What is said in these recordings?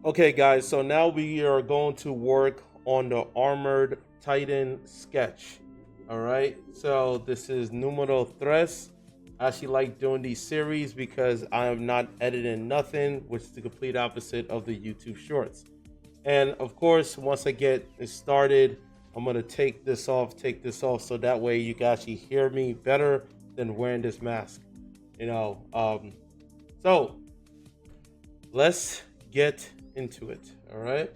Okay, guys, so now we are going to work on the Armored Titan sketch. All right, so this is numero tres. I actually like doing these series because I am not editing nothing, which is the complete opposite of the YouTube shorts. And of course, once I get it started, I'm gonna take this off, so that way you can actually hear me better than wearing this mask. You know, so let's get into it. All right.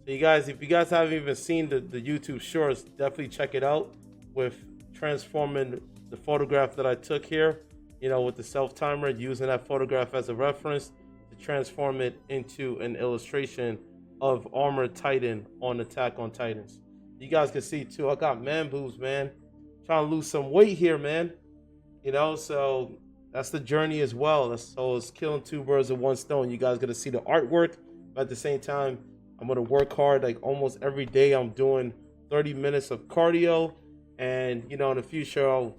So you guys, if you guys haven't even seen the YouTube shorts, definitely check it out with transforming the photograph that I took here, with the self timer, using that photograph as a reference to transform it into an illustration of Armored Titan on Attack on Titans. You guys can see too, I got man boobs, man. Trying to lose some weight here, man. So that's the journey as well. So it's killing two birds with one stone. You guys gonna see the artwork, but at the same time, I'm gonna work hard. Like almost every day, I'm doing 30 minutes of cardio, and in the future,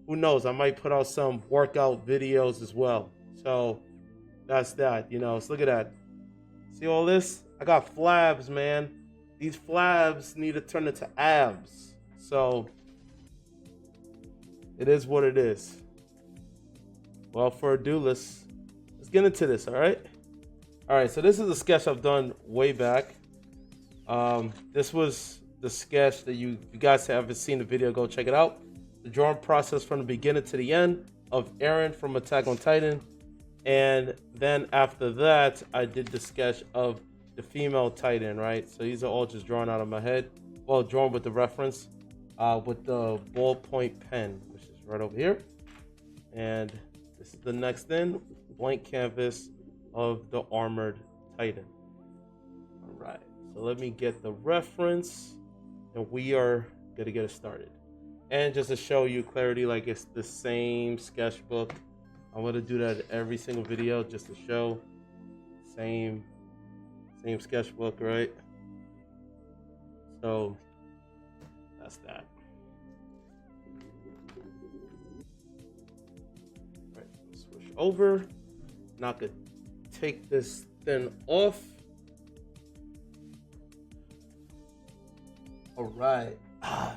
who knows? I might put out some workout videos as well. So that's that. So look at that. See all this? I got flabs, man. These flabs need to turn into abs. So it is what it is. Well, for ado, let's get into this. All right. So this is a sketch I've done way back. This was the sketch that you guys haven't seen the video, go check it out. The drawing process from the beginning to the end of Eren from Attack on Titan, and then after that, I did the sketch of the female Titan. Right. So these are all just drawn out of my head. Well, drawn with the reference, with the ballpoint pen, which is right over here, and this is the next thing, blank canvas of the Armored Titan. All right, so let me get the reference, and we are gonna get it started. And just to show you clarity, like it's the same sketchbook. I'm gonna do that every single video just to show same sketchbook, right? So that's that. All right, switch over. Now I could take this thing off. All right. I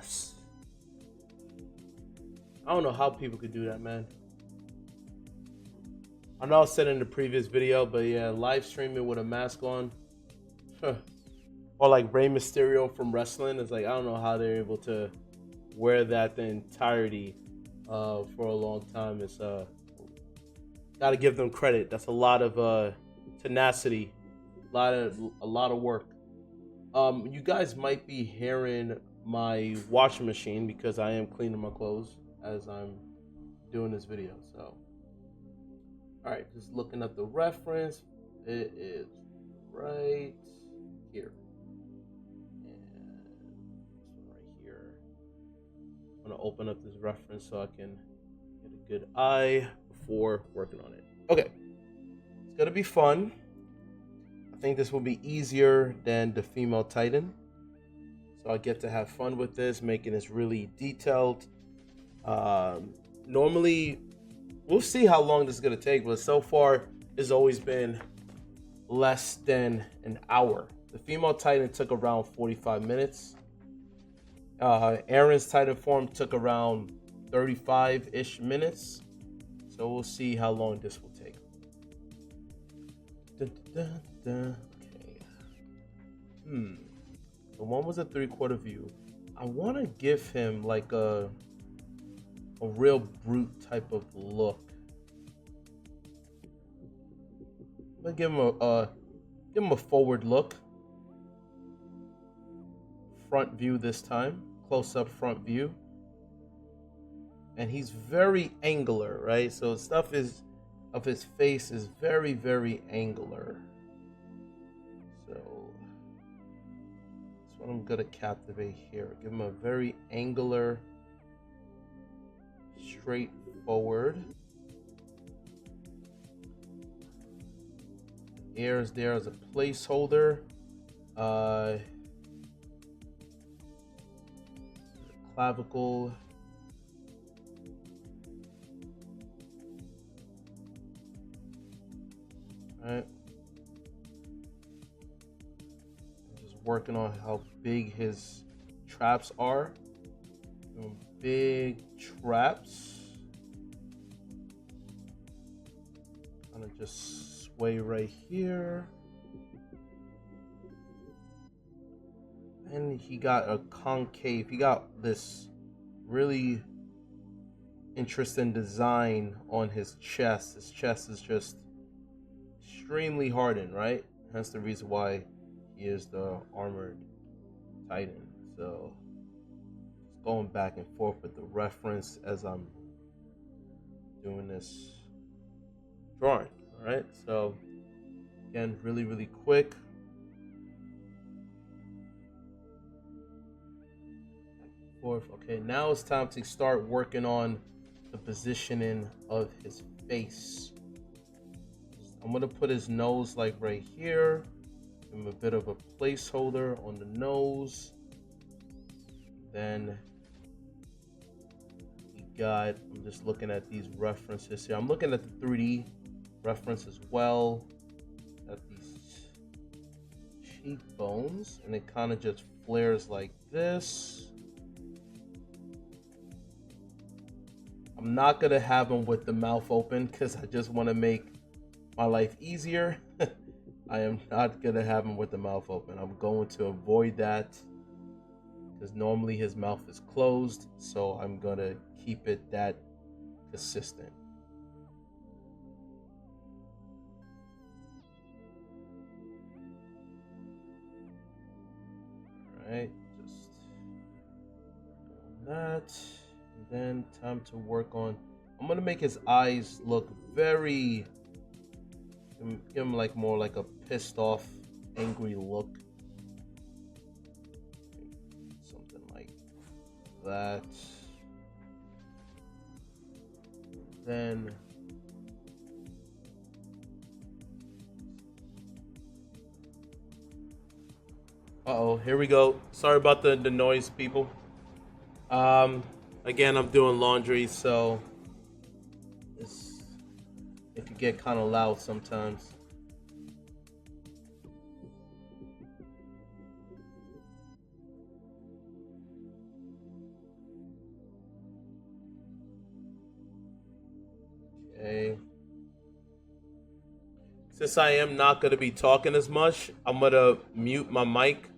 don't know how people could do that, man. I know I said in the previous video, but yeah, live streaming with a mask on, or like Rey Mysterio from wrestling, is like I don't know how they're able to wear that the entirety for a long time. It's gotta give them credit. That's a lot of tenacity, a lot of work. You guys might be hearing my washing machine because I am cleaning my clothes as I'm doing this video. So, all right, just looking at the reference, it is right here, and this one right here. I'm gonna open up this reference so I can get a good eye before working on it. Okay, it's gonna be fun. I think this will be easier than the female Titan. So I get to have fun with this, making this really detailed. Normally, we'll see how long this is going to take, but so far, it's always been less than an hour. The female Titan took around 45 minutes. Eren's Titan form took around 35-ish minutes. So we'll see how long this will take. Dun, dun, dun. Okay. The one was a 3/4 view. I want to give him like a real brute type of look. I'm gonna give him a forward look. Front view this time, close up front view. And he's very angular, right? So stuff of his face is very, very angular. So that's what I'm gonna captivate here. Give him a very angular, straightforward. Air is there as a placeholder. Clavicle. All right. working on how big his traps are. Doing big traps. Kind of just sway right here. And he got a concave. He got this really interesting design on his chest. His chest is just extremely hardened, right? Hence the reason why he is the armored titan. So just going back and forth with the reference as I'm doing this drawing. All right, so again, really quick. Okay, now it's time to start working on the positioning of his face. I'm gonna put his nose like right here. Give him a bit of a placeholder on the nose. Then we got, I'm just looking at these references here. I'm looking at the 3D reference as well. At these cheekbones, and it kind of just flares like this. I'm not gonna have him with the mouth open because I just want to make my life easier. I am not gonna have him with the mouth open. I'm going to avoid that because normally his mouth is closed, so I'm gonna keep it that consistent. All right, just that. And then time to work on, I'm gonna make his eyes look very, give him like more like a pissed off, angry look. Something like that. Then uh-oh, here we go. Sorry about the noise, people. Again, I'm doing laundry, so it could get kind of loud sometimes. Okay. Since I am not going to be talking as much, I'm going to mute my mic.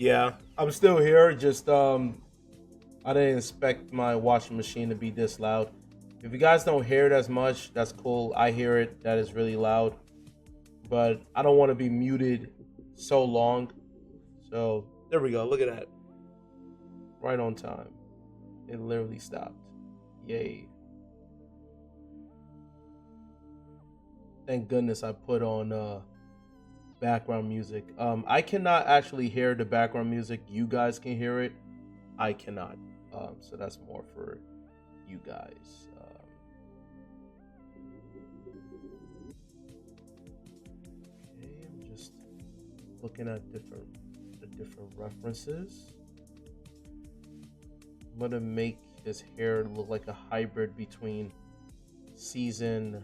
Yeah, I'm still here. Just I didn't expect my washing machine to be this loud. If you guys don't hear it as much, that's cool. I hear it. That is really loud. But I don't want to be muted so long. So there we go. Look at that. Right on time. It literally stopped. Yay. Thank goodness I put on background music. I cannot actually hear the background music. You guys can hear it. I cannot. So that's more for you guys. Okay, I'm just looking at the different references. I'm gonna make his hair look like a hybrid between season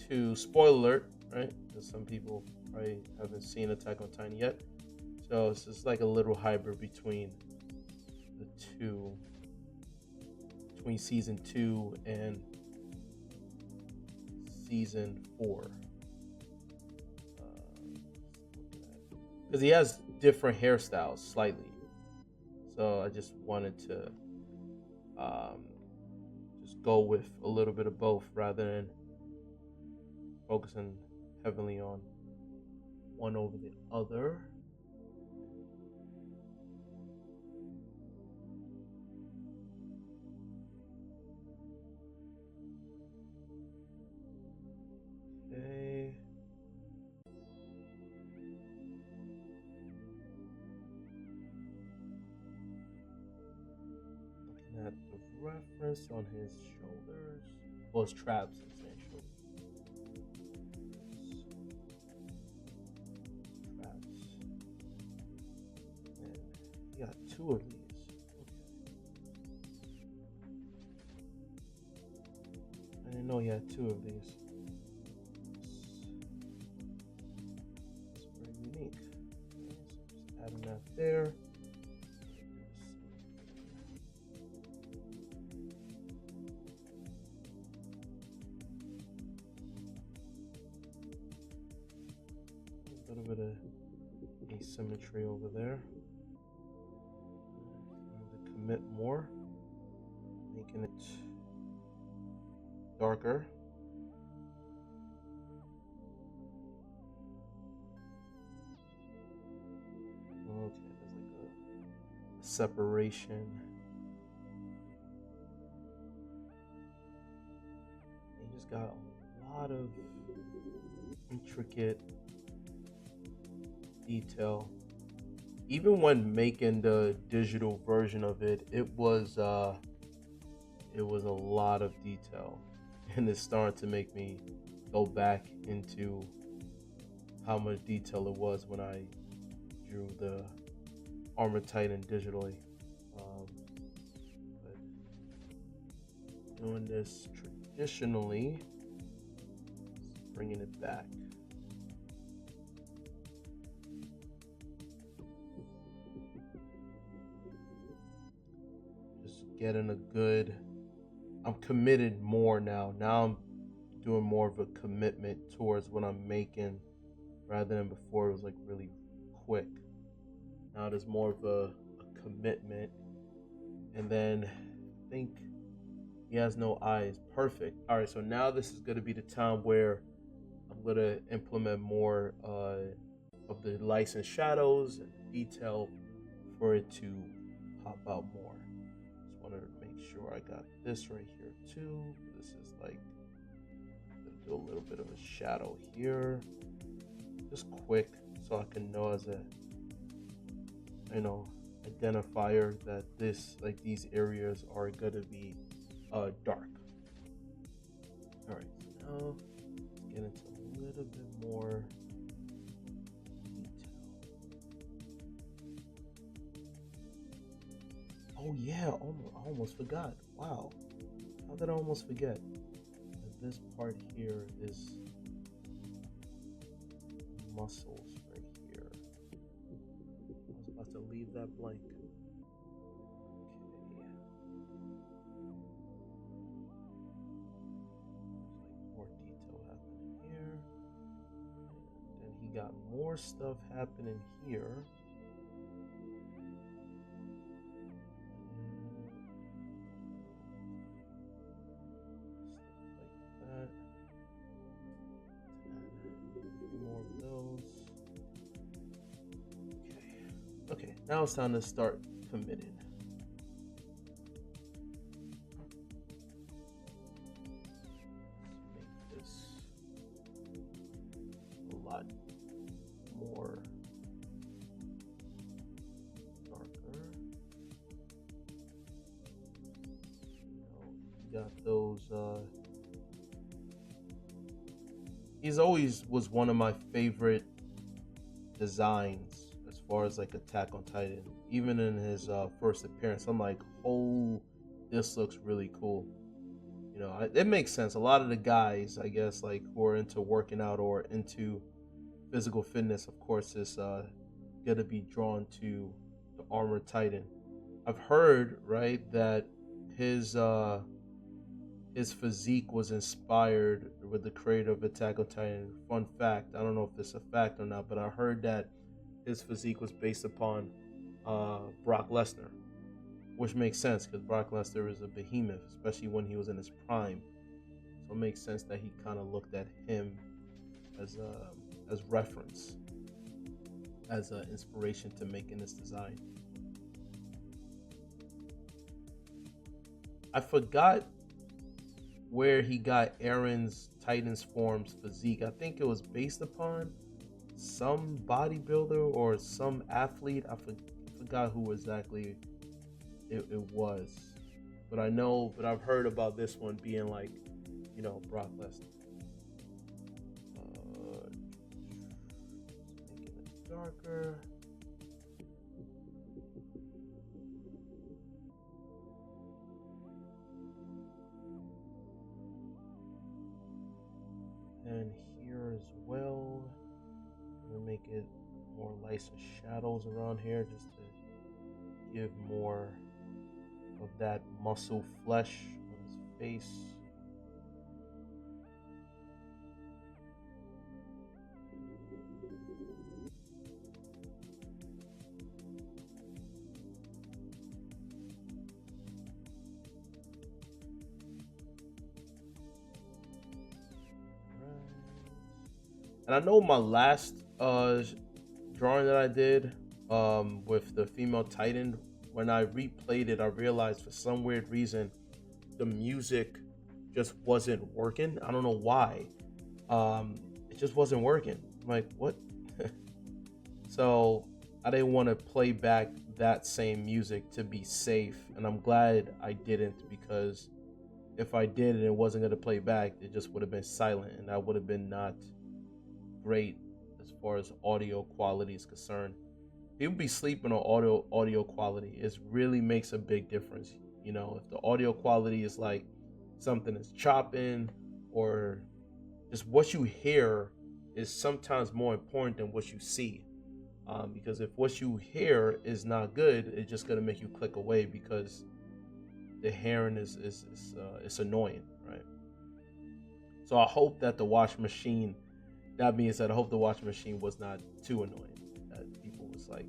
2. Spoiler alert, right? Because some people probably haven't seen Attack on Titan yet. So it's just like a little hybrid between the two, between season 2 and season 4. Because he has different hairstyles slightly. So I just wanted to just go with a little bit of both rather than focusing heavily on one over the other. Okay. Looking at the reference on his shoulders. Well, his traps, I'm saying shoulders. Traps. And he got 2 of these. I didn't know he had 2 of these. It's very unique. Okay, so just adding that there. A little bit of asymmetry over there. To commit more, making it darker. Okay, there's like a separation. You just got a lot of intricate detail. Even when making the digital version of it, it was a lot of detail, and it's starting to make me go back into how much detail it was when I drew the Armored Titan digitally. But doing this traditionally, bringing it back. Just getting a good. I'm committed more now. Now I'm doing more of a commitment towards what I'm making rather than before it was like really quick. Now there's more of a commitment. And then I think he has no eyes. Perfect. All right, so now this is going to be the time where I'm going to implement more of the lights and shadows and detail for it to pop out more. Just wanted to make sure I got this right here too. This is like, do a little bit of a shadow here, just quick, so I can know as a, identifier that this, like these areas are gonna be dark. All right, so now let's get into a little bit more detail. Oh yeah, I almost forgot. Wow, how did I almost forget? This part here is muscles right here. I was about to leave that blank. Okay. There's like more detail happening here. And then he got more stuff happening here. Now it's time to start committing. Make this a lot more darker. You got those. He's always was one of my favorite designs as far as like Attack on Titan. Even in his first appearance, I'm like, oh, this looks really cool. You know, it makes sense. A lot of the guys, I guess, like who are into working out or into physical fitness, of course, is gonna be drawn to the Armored Titan. I've heard, right, that his physique was inspired with the creator of Attack on Titan. Fun fact, I don't know if this is a fact or not, but I heard that his physique was based upon Brock Lesnar, which makes sense because Brock Lesnar is a behemoth, especially when he was in his prime. So it makes sense that he kind of looked at him as reference, as an inspiration to making this design. I forgot where he got Aaron's Titan's Forms physique. I think it was based upon some bodybuilder or some athlete. I forgot who exactly it was. But I've heard about this one being like, you know, Brock Lesnar. Making it darker. And here as well, I'm gonna make it more lights and shadows around here just to give more of that muscle flesh on his face. And I know my last drawing that I did with the female Titan, when I replayed it, I realized for some weird reason the music just wasn't working. I don't know why. It just wasn't working. I'm like, what? So I didn't want to play back that same music to be safe, and I'm glad I didn't, because if I did and it wasn't going to play back, it just would have been silent, and that would have been not great as far as audio quality is concerned. People be sleeping on audio quality. It really makes a big difference. You know, if the audio quality is like something is chopping, or just what you hear is sometimes more important than what you see. Because if what you hear is not good, it's just gonna make you click away because the hearing is it's annoying, right? So I hope that the washing machine. That being said, I hope the washing machine was not too annoying that people was like,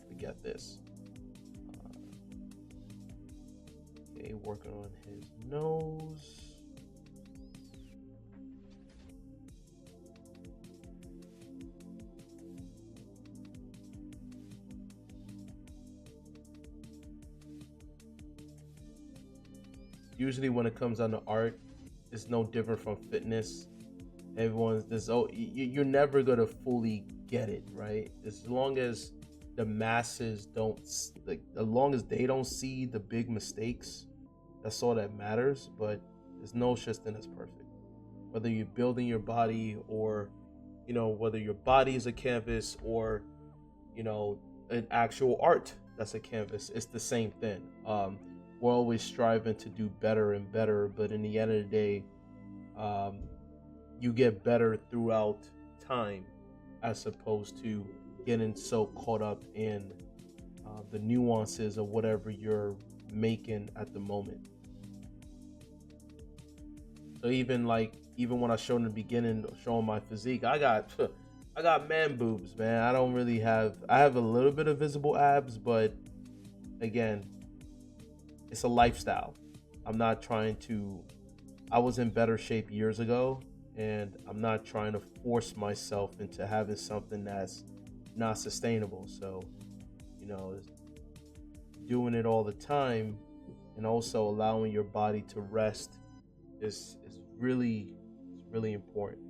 forget this. Okay, working on his nose. Usually when it comes down to art, it's no different from fitness. Everyone's this, oh, you're never gonna fully get it right, as long as the masses don't, like, as long as they don't see the big mistakes, that's all that matters. But there's no such thing as perfect, whether you're building your body, or, you know, whether your body is a canvas, or, you know, an actual art that's a canvas. It's the same thing. We're always striving to do better and better, but in the end of the day, you get better throughout time, as opposed to getting so caught up in the nuances of whatever you're making at the moment. So even when I showed in the beginning, showing my physique, I got man boobs, man. I have a little bit of visible abs, but again, it's a lifestyle. I was in better shape years ago, and I'm not trying to force myself into having something that's not sustainable. So, is doing it all the time and also allowing your body to rest is really important.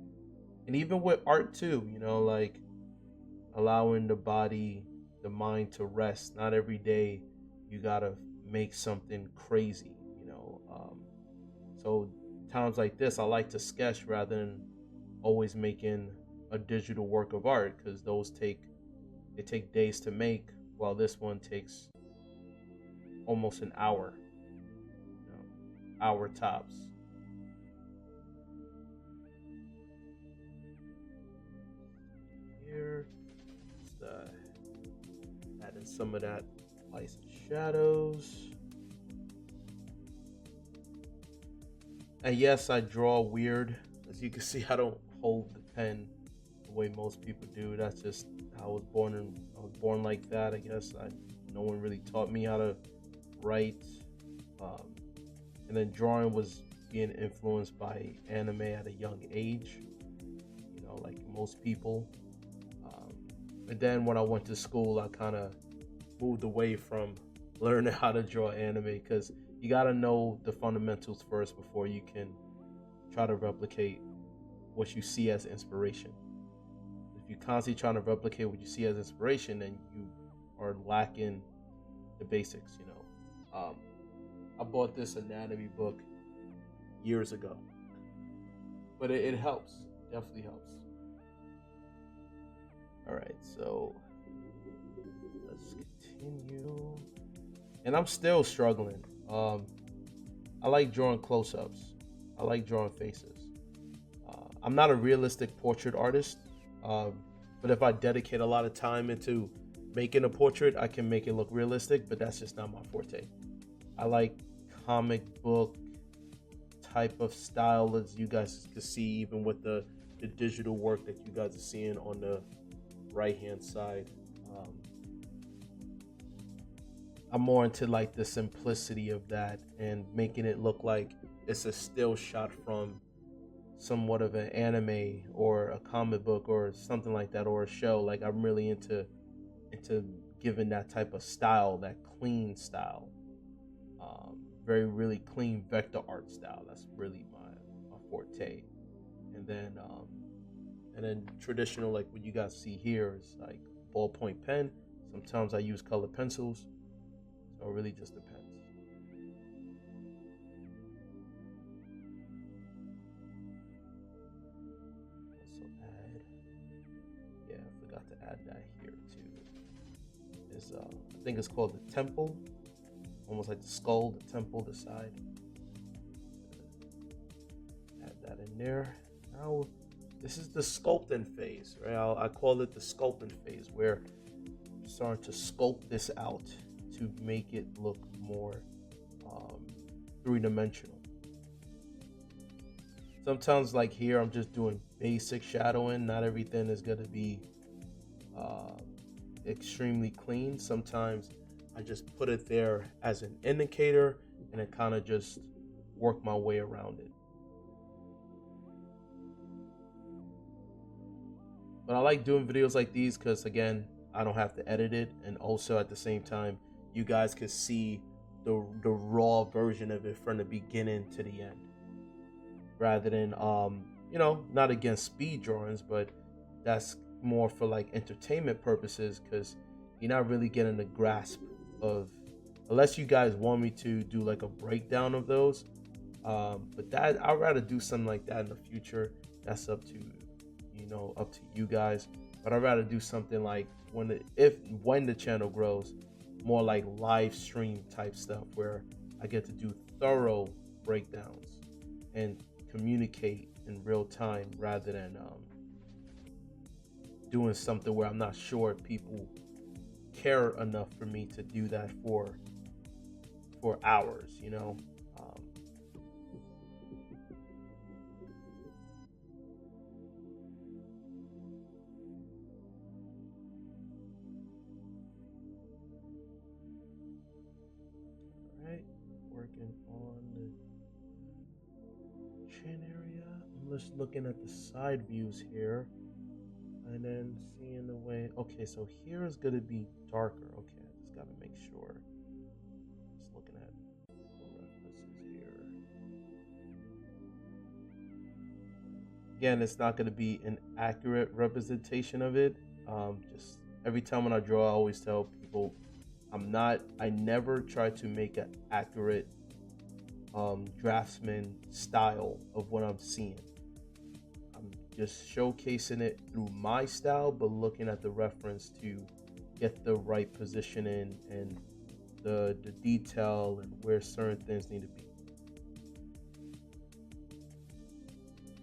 And even with art too, like allowing the body, the mind to rest. Not every day you gotta make something crazy, so times like this, I like to sketch rather than always making a digital work of art, because those take days to make, while this one takes almost an hour, hour tops. Here, just add in some of that lights and shadows. And yes, I draw weird. As you can see, I don't hold the pen the way most people do. That's just how I was born, and I was born like that. I guess no one really taught me how to write. And then drawing was being influenced by anime at a young age, like most people. And then when I went to school, I kind of moved away from learning how to draw anime, because you got to know the fundamentals first before you can try to replicate what you see as inspiration. If you're constantly trying to replicate what you see as inspiration, then you are lacking the basics. I bought this anatomy book years ago, but it helps. Definitely helps. All right, so let's continue. And I'm still struggling. I like drawing close-ups. I like drawing faces. I'm not a realistic portrait artist, but if I dedicate a lot of time into making a portrait, I can make it look realistic, but that's just not my forte. I like comic book type of style, as you guys can see, even with the digital work that you guys are seeing on the right hand side. I'm more into like the simplicity of that and making it look like it's a still shot from somewhat of an anime or a comic book or something like that, or a show. Like I'm really into giving that type of style, that clean style, very really clean vector art style. That's really my forte. And then traditional, like what you guys see here, is like ballpoint pen. Sometimes I use colored pencils. So it really just depends. Also add, yeah, I forgot to add that here too. Is I think it's called the temple, almost like the skull, the temple, the side. Add that in there. Now this is the sculpting phase, right? I call it the sculpting phase, where I'm starting to sculpt this out to make it look more three-dimensional. Sometimes, like here, I'm just doing basic shadowing. Not everything is going to be extremely clean. Sometimes I just put it there as an indicator and then kind of just work my way around it. But I like doing videos like these because, again, I don't have to edit it, and also at the same time, you guys can see the raw version of it from the beginning to the end, rather than not against speed drawings, but that's more for like entertainment purposes, because you're not really getting the grasp of, unless you guys want me to do like a breakdown of those. But that I'd rather do something like that in the future. That's up to you guys. But I'd rather do something like when the channel grows, more like live stream type stuff, where I get to do thorough breakdowns and communicate in real time, rather than doing something where I'm not sure if people care enough for me to do that for hours. Working on the chin area. I'm just looking at the side views here, and then seeing the way. Okay, so here is gonna be darker. Okay, gotta make sure. Just looking at references here. Again, it's not gonna be an accurate representation of it. Just every time when I draw, I always tell people I never try to make an accurate draftsman style of what I'm seeing. I'm just showcasing it through my style, but looking at the reference to get the right positioning and the detail and where certain things need to be.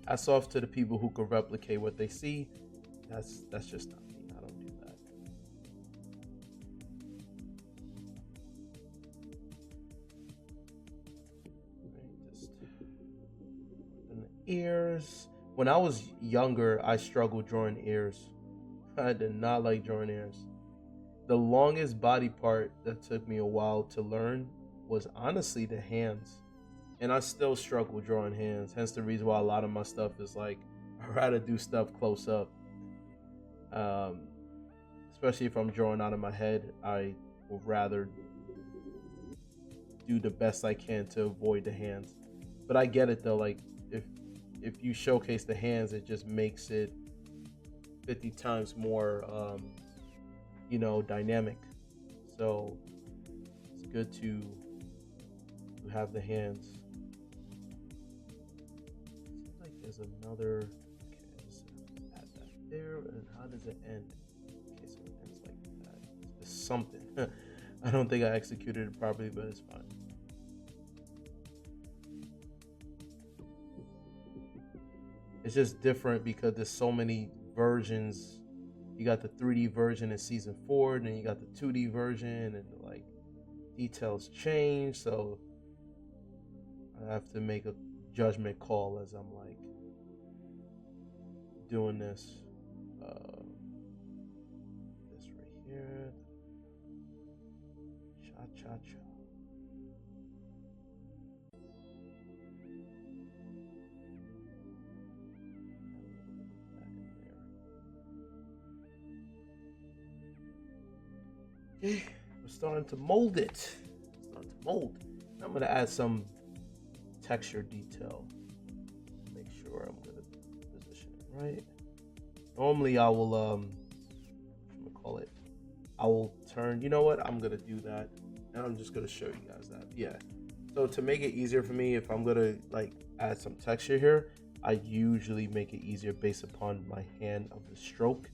Hats off to the people who can replicate what they see. That's just not me. I don't do that. Just the ears. When I was younger, I struggled drawing ears. I did not like drawing ears. The longest body part that took me a while to learn was honestly the hands. And I still struggle drawing hands. Hence the reason why a lot of my stuff is like, I'd rather do stuff close up. Especially if I'm drawing out of my head, I would rather do the best I can to avoid the hands. But I get it though, like if you showcase the hands, it just makes it 50 times more dynamic. So it's good to have the hands. Seems like there's another. Okay, let's add that there. And how does it end? Okay, so it ends like that. It's something. I don't think I executed it properly, but it's fine. It's just different because there's so many versions. You got the 3D version in season 4, and then you got the 2D version, and like details change. So I have to make a judgment call as I'm like doing this. This right here. Cha cha cha. Okay, we're starting to mold it. I'm gonna add some texture detail. Make sure I'm gonna position it right. Normally I will I will turn, you know what? I'm gonna do that. And I'm just gonna show you guys that. Yeah. So to make it easier for me, if I'm gonna like add some texture here, I usually make it easier based upon my hand of the stroke.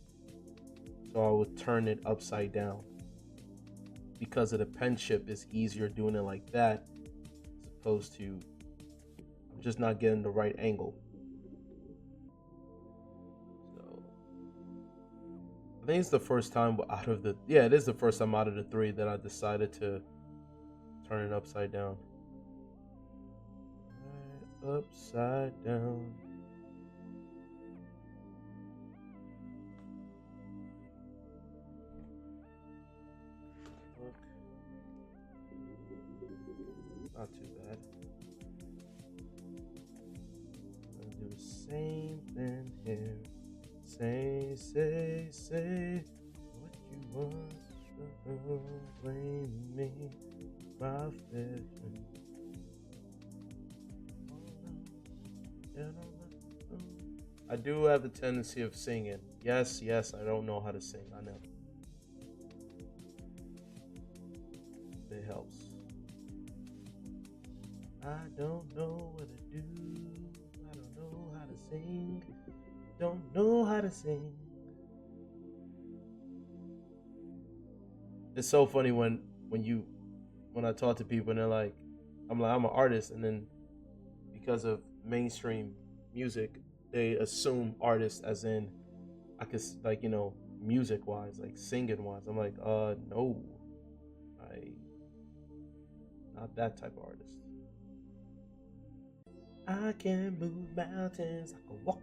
So I would turn it upside down. Because of the pen chip, it's easier doing it like that as opposed to I'm just not getting the right angle. So I think it's the first time it is the first time out of the 3 that I decided to turn it upside down. Right, upside down. Not too bad. I'm gonna do the same thing here. Say what you want. Don't blame me, my vision. I do have the tendency of singing. Yes, I don't know how to sing. I know. It helps. I don't know what to do. I don't know how to sing. Don't know how to sing. It's so funny when I talk to people and they're like, I'm an artist, and then because of mainstream music, they assume artist as in I could like music wise, like singing wise. I'm like, no, not that type of artist. I can move mountains, I can walk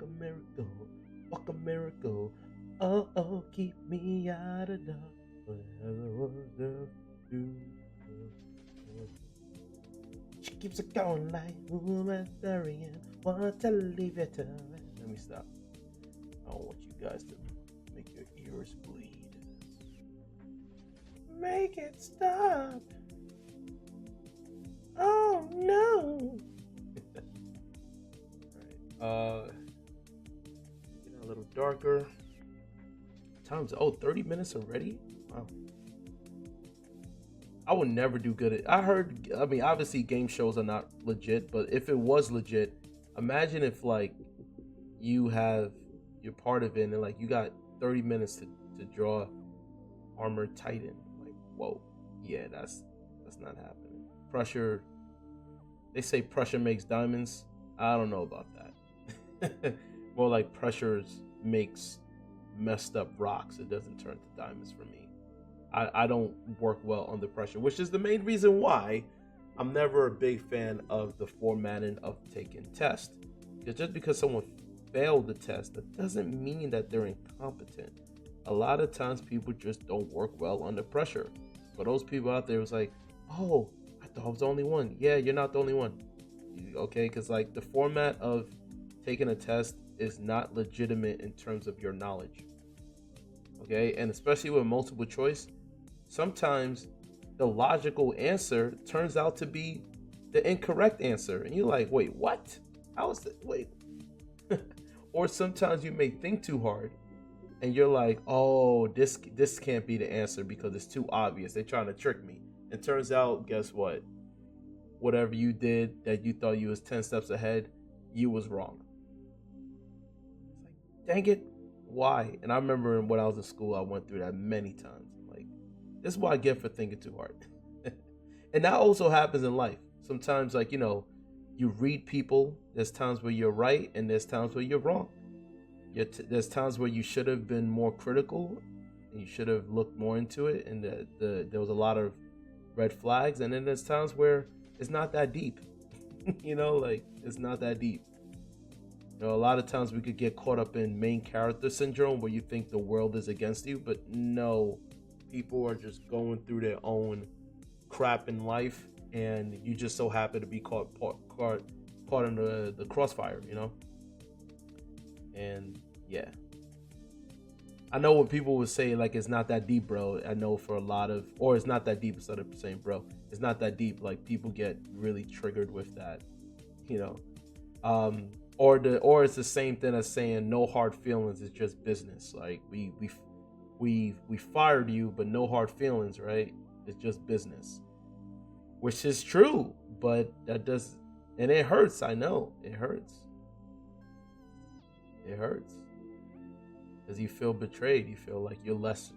a miracle. Oh, keep me out of dark. Whatever was there to do. She keeps it going like humanitarian. Want to leave it to. Let me stop. I don't want you guys to make your ears bleed. Make make it stop. Oh no. All right. Get a little darker. Time's 30 minutes already? Wow. I would never do good at. I mean, obviously game shows are not legit, but if it was legit, imagine if like you're part of it and like you got 30 minutes to draw Armored Titan. Like, whoa. Yeah, that's not happening. Pressure, they say pressure makes diamonds. I don't know about that. More like pressure makes messed up rocks. It doesn't turn to diamonds for me. I don't work well under pressure, which is the main reason why I'm never a big fan of the formatting of taking tests. Because just because someone failed the test, that doesn't mean that they're incompetent. A lot of times people just don't work well under pressure. For those people out there, it's like, oh, I thought I was the only one. Yeah, you're not the only one. Okay, because like the format of taking a test is not legitimate in terms of your knowledge. Okay, and especially with multiple choice, sometimes the logical answer turns out to be the incorrect answer. And you're like, wait, what? How is it? Wait. Or sometimes you may think too hard and you're like, oh, this can't be the answer because it's too obvious. They're trying to trick me. And turns out, guess what? Whatever you did that you thought you was 10 steps ahead, you was wrong. It's like, dang it. Why? And I remember when I was in school, I went through that many times. I'm like, this is what I get for thinking too hard. And that also happens in life. Sometimes, like, you read people. There's times where you're right, and there's times where you're wrong. There's times where you should have been more critical, and you should have looked more into it, and there was a lot of red flags. And then there's times where it's not that deep. Like, it's not that deep. A lot of times we could get caught up in main character syndrome where you think the world is against you, but no, people are just going through their own crap in life, and you just so happen to be caught in the crossfire, And yeah, I know what people would say, like, it's not that deep, bro. I know for a lot of, or it's not that deep instead of saying, bro, it's not that deep. Like, people get really triggered with that, Or it's the same thing as saying no hard feelings, it's just business. Like we fired you, but no hard feelings, right? It's just business, which is true, but that does, and it hurts. I know it hurts. It hurts because you feel betrayed. You feel like you less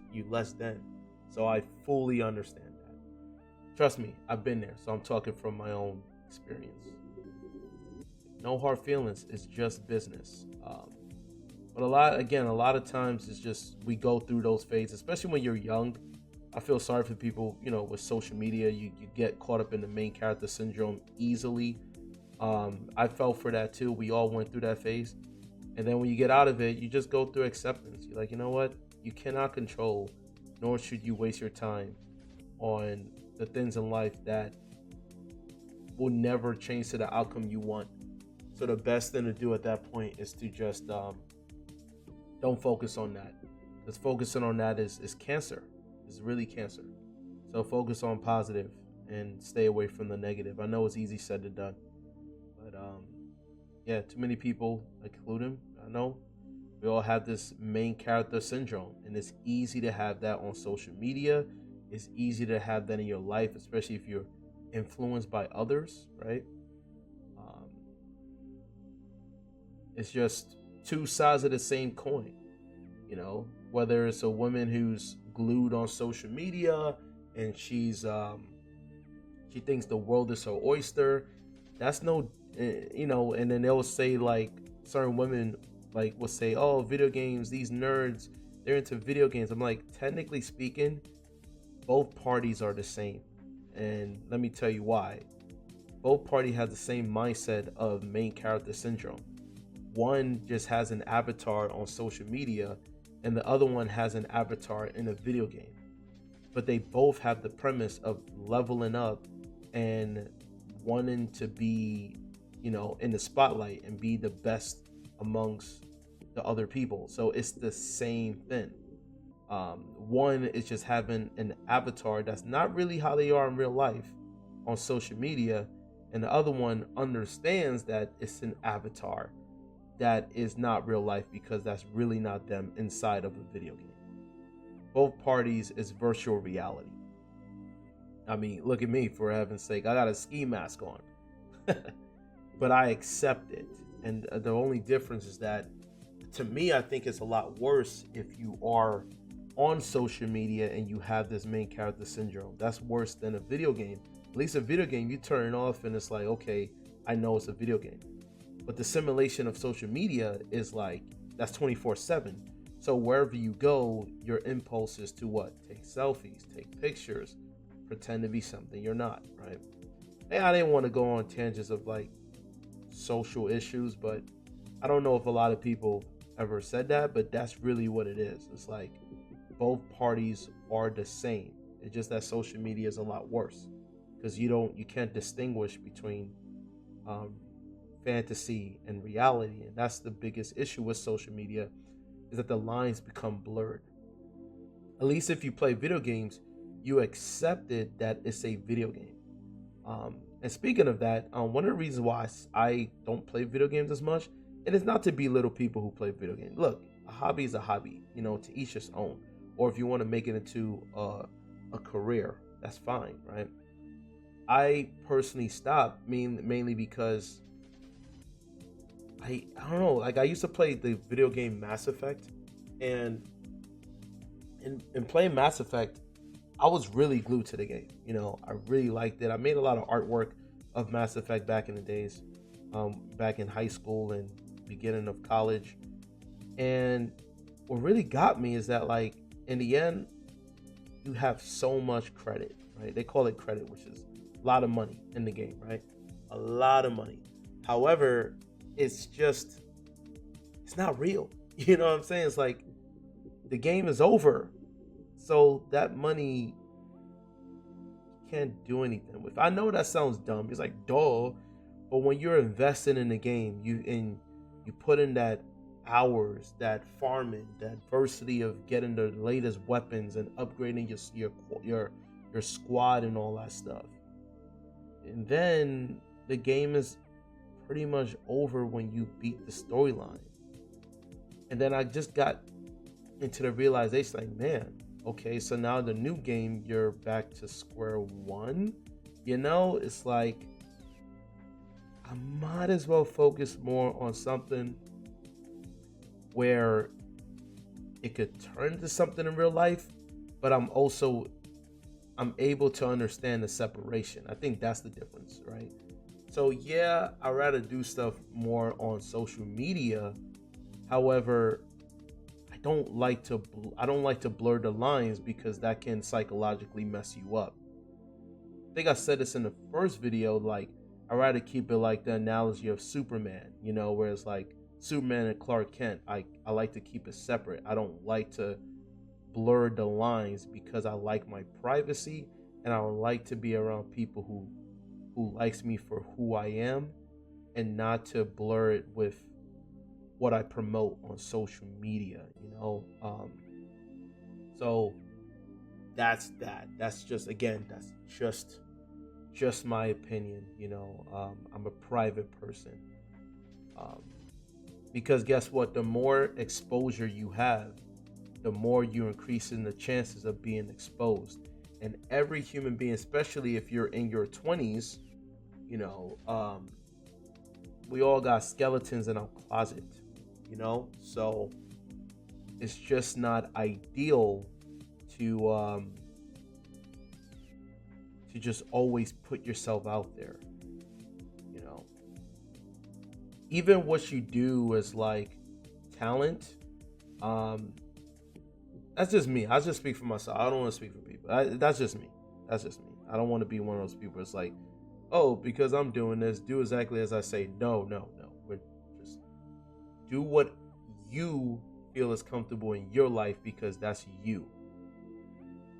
than. So I fully understand that. Trust me, I've been there. So I'm talking from my own experience. No hard feelings. It's just business. But a lot of times it's just we go through those phases, especially when you're young. I feel sorry for people, with social media. You get caught up in the main character syndrome easily. I fell for that too. We all went through that phase. And then when you get out of it, you just go through acceptance. You're like, you know what? You cannot control, nor should you waste your time on the things in life that will never change to the outcome you want. So the best thing to do at that point is to just don't focus on that. Because focusing on that is cancer. It's really cancer. So focus on positive and stay away from the negative. I know it's easy said than done. But yeah, too many people, including I know, we all have this main character syndrome. And it's easy to have that on social media. It's easy to have that in your life, especially if you're influenced by others, right? It's just two sides of the same coin, whether it's a woman who's glued on social media and she thinks the world is her oyster. That's no, and then they'll say, like, certain women like will say, oh, video games, these nerds, they're into video games. I'm like, technically speaking, both parties are the same. And let me tell you why. Both parties have the same mindset of main character syndrome. One just has an avatar on social media and the other one has an avatar in a video game. But they both have the premise of leveling up and wanting to be, in the spotlight and be the best amongst the other people. So it's the same thing. One is just having an avatar that's not really how they are in real life on social media, and the other one understands that it's an avatar that is not real life because that's really not them inside of a video game. Both parties is virtual reality. I mean, look at me, for heaven's sake. I got a ski mask on. But I accept it. And the only difference is that, to me, I think it's a lot worse if you are on social media and you have this main character syndrome. That's worse than a video game. At least a video game, you turn it off and it's like, okay, I know it's a video game. But the simulation of social media is like, that's 24/7. So wherever you go, your impulse is to what? Take selfies, take pictures, pretend to be something you're not, right? And I didn't want to go on tangents of like social issues, but I don't know if a lot of people ever said that, but that's really what it is. It's like both parties are the same. It's just that social media is a lot worse because you can't distinguish between fantasy and reality, and that's the biggest issue with social media, is that the lines become blurred. At least if you play video games, you accepted that it's a video game. And speaking of that, one of the reasons why I don't play video games as much, and it's not to belittle people who play video games. Look, a hobby is a hobby, to each his own. Or if you want to make it into a career, that's fine, right? I personally stopped, mainly because I don't know, like I used to play the video game Mass Effect, and in playing Mass Effect, I was really glued to the game. I really liked it. I made a lot of artwork of Mass Effect back in the days, back in high school and beginning of college. And what really got me is that, like, in the end, you have so much credit, right? They call it credit, which is a lot of money in the game, right? A lot of money. However, it's not real. You know what I'm saying? It's like the game is over. So that money can't do anything with. I know that sounds dumb. It's like, duh. But when you're investing in the game, you put in that hours, that farming, that adversity of getting the latest weapons and upgrading your squad and all that stuff. And then the game is pretty much over when you beat the storyline. And then I just got into the realization, like, man, okay, so now the new game, you're back to square one. It's like, I might as well focus more on something where it could turn into something in real life, but I'm able to understand the separation. I think that's the difference, right? So yeah, I'd rather do stuff more on social media. However, I don't like to blur the lines because that can psychologically mess you up. I think I said this in the first video, like, I'd rather keep it like the analogy of Superman, where it's like Superman and Clark Kent. I like to keep it separate. I don't like to blur the lines because I like my privacy, and I would like to be around people who likes me for who I am, and not to blur it with what I promote on social media, so that's that. That's just my opinion. I'm a private person, because guess what? The more exposure you have, the more you're increasing the chances of being exposed. And every human being, especially if you're in your 20s, we all got skeletons in our closet, so it's just not ideal to just always put yourself out there. Even what you do as like talent, that's just me. I just speak for myself. I don't want to speak for people. That's just me. I don't want to be one of those people. It's like, oh, because I'm doing this, do exactly as I say. No. We're just do what you feel is comfortable in your life, because that's you.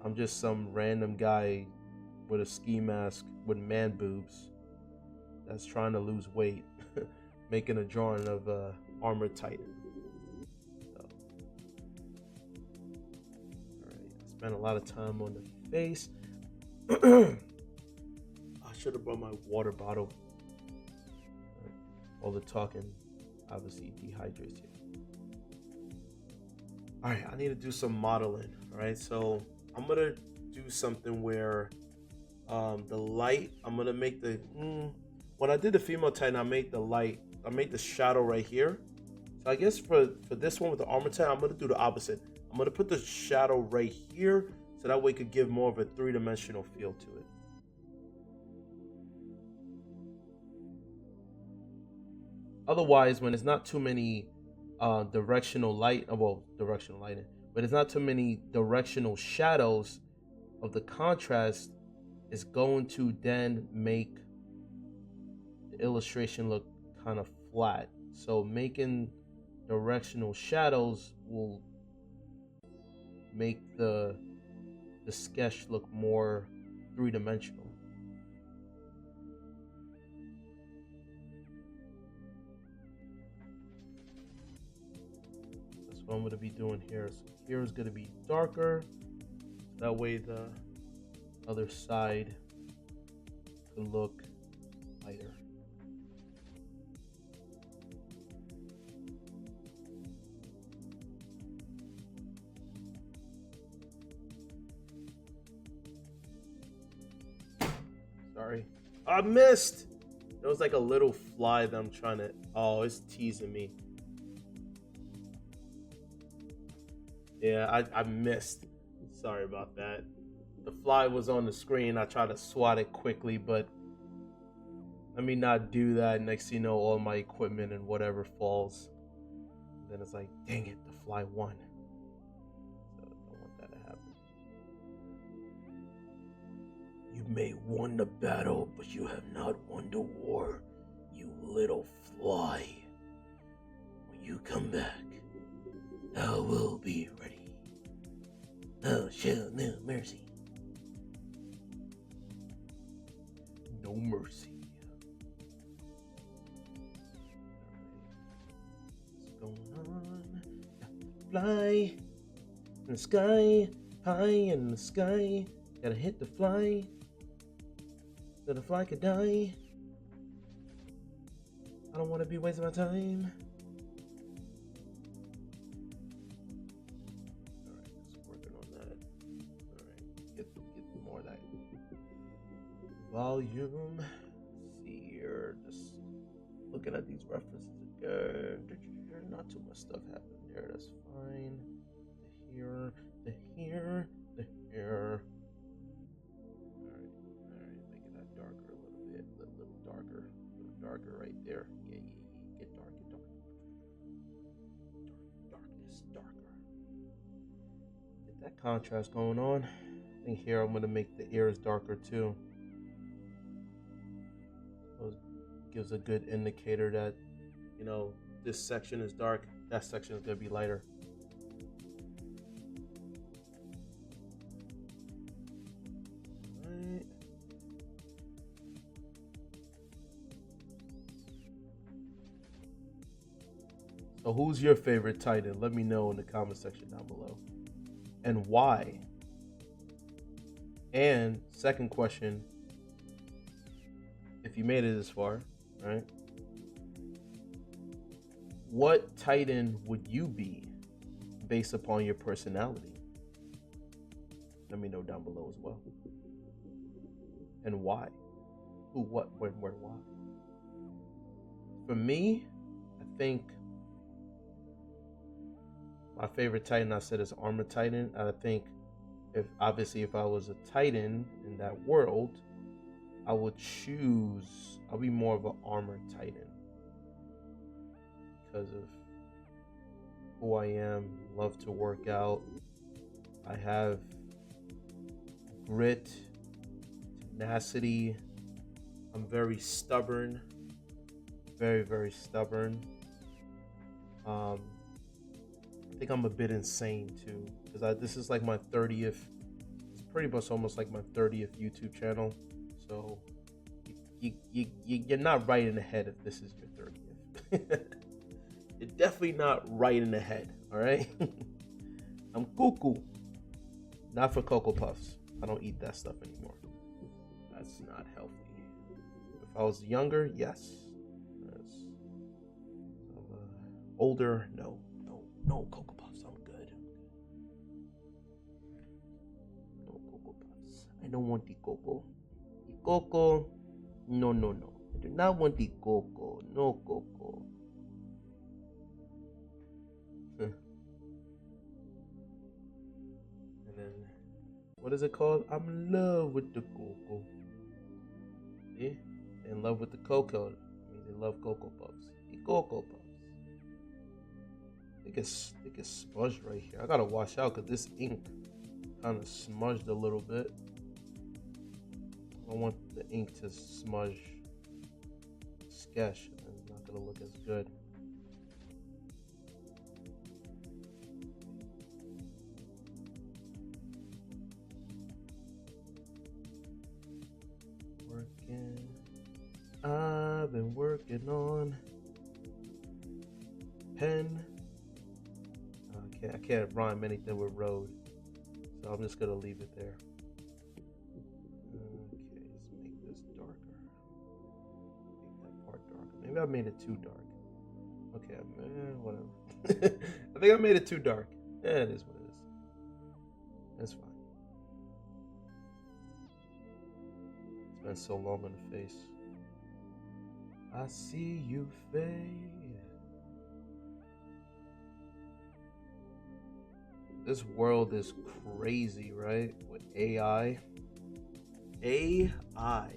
I'm just some random guy with a ski mask with man boobs that's trying to lose weight, making a drawing of Armored Titan. So, spent a lot of time on the face. I should have brought my water bottle. All the talking obviously dehydrates you. All right, I need to do some modeling. All right, so I'm gonna do something where the light, I'm gonna make the when I did the female titan, I made the shadow right here. So I guess for this one with the armor titan, I'm gonna do the opposite. I'm gonna put the shadow right here, so that way it could give more of a three-dimensional feel to it. Otherwise, when it's not too many directional lighting, but it's not too many directional shadows of the contrast, is going to then make the illustration look kind of flat. So making directional shadows will make the sketch look more three-dimensional. That's what I'm going to be doing here. So here is going to be darker. That way the other side can look lighter. Sorry, I missed. There was like a little fly that I'm trying to, oh, it's teasing me. Yeah, I missed. Sorry about that. The fly was on the screen. I tried to swat it quickly, but let me not do that. Next thing you know, all my equipment and whatever falls. And then it's like, dang it, the fly won. So I don't want that to happen. You may won the battle, but you have not won the war, you little fly. When you come back, I will be ready. I'll show no mercy. No mercy. What's going on? Fly in the sky, high in the sky. Gotta hit the fly, so the fly could die. I don't want to be wasting my time. Volume. Let's see here. Just looking at these references again. Not too much stuff happening there. That's fine. The here, the here, the here. Alright, making that darker a little bit. A little darker right there. Yeah. Get dark. Darker. Get that contrast going on. I think here I'm gonna make the ears darker too. Gives a good indicator that, you know, this section is dark, that section is going to be lighter. Right. So who's your favorite Titan? Let me know in the comment section down below. And why? And second question, if you made it this far, right? What Titan would you be based upon your personality? Let me know down below as well. And why? Who, what, when, where, why? For me, I think my favorite Titan, I said, is Armor Titan. I think if I was a Titan in that world, I would choose, I'll be more of an Armored Titan because of who I am, love to work out. I have grit, tenacity. I'm very stubborn, very, very stubborn. I think I'm a bit insane too, because this is like my 30th, it's pretty much almost like my 30th YouTube channel. So you're not right in the head if this is your 30th. You're definitely not right in the head, all right? I'm cuckoo. Not for Cocoa Puffs. I don't eat that stuff anymore. That's not healthy. If I was younger, yes. Yes. Older, no. No Cocoa Puffs. I'm good. No Cocoa Puffs. I don't want the cocoa. The cocoa. No. I do not want the cocoa. No cocoa. And then, what is it called? I'm in love with the cocoa. Yeah? In love with the cocoa. It means they love Cocoa Puffs. The Cocoa Puffs. It gets smudged right here. I gotta wash out because this ink kind of smudged a little bit. I don't want the ink to smudge sketch. It's not gonna look as good. I've been working on pen. I can't rhyme anything with road, so I'm just gonna leave it there. Okay, let's make this darker. Make that part darker. Maybe I made it too dark. Okay, whatever. I think I made it too dark. Yeah, it is what it is. That's fine. It's been so long on the face. I see you fade. This world is crazy, right? With AI. I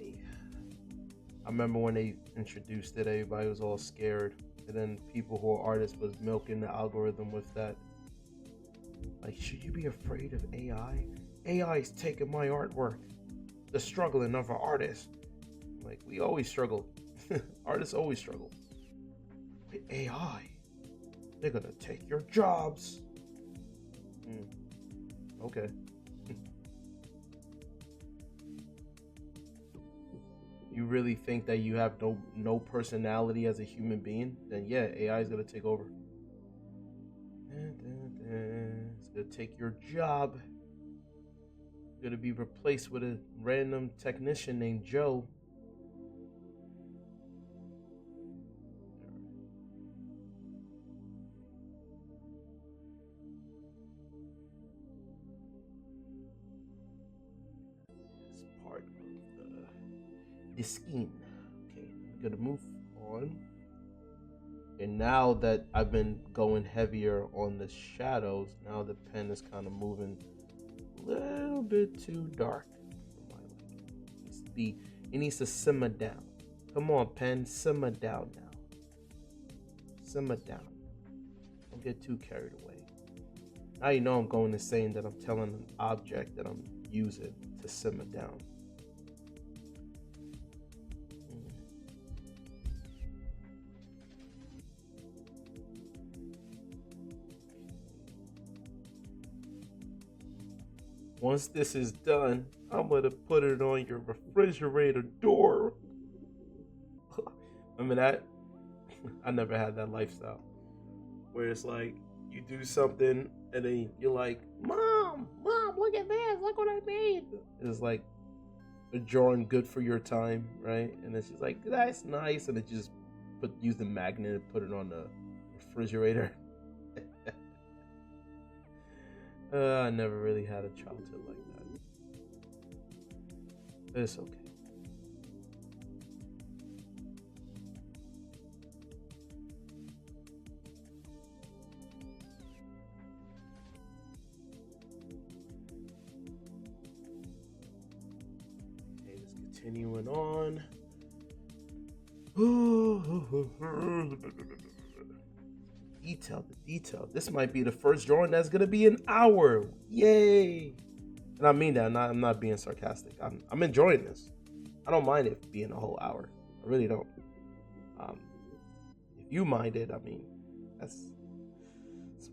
remember when they introduced it, everybody was all scared. And then people who are artists was milking the algorithm with that. Like, should you be afraid of AI? AI is taking my artwork. The struggling of an artist. Like, we always struggle. Artists always struggle. With AI, they're gonna take your jobs. Okay. You really think that you have no personality as a human being? Then yeah, AI is gonna take over. It's gonna take your job. You're gonna be replaced with a random technician named Joe. The skin. Okay, I'm gonna move on. And now that I've been going heavier on the shadows, now the pen is kind of moving a little bit too dark for my liking. It needs to simmer down. Come on, pen, simmer down now. Simmer down. Don't get too carried away. Now you know I'm going insane that I'm telling an object that I'm using to simmer down. Once this is done, I'm gonna put it on your refrigerator door. Remember that? I never had that lifestyle. Where it's like, you do something and then you're like, Mom, look at this, look what I made. It's like a drawing good for your time, right? And then she's like, that's nice. And then you just use the magnet and put it on the refrigerator. I never really had a childhood like that. It's okay. Okay, just continuing on. The detail. This might be the first drawing that's gonna be an hour. Yay! And I mean that. I'm not being sarcastic. I'm enjoying this. I don't mind it being a whole hour. I really don't. If you mind it, I mean, it's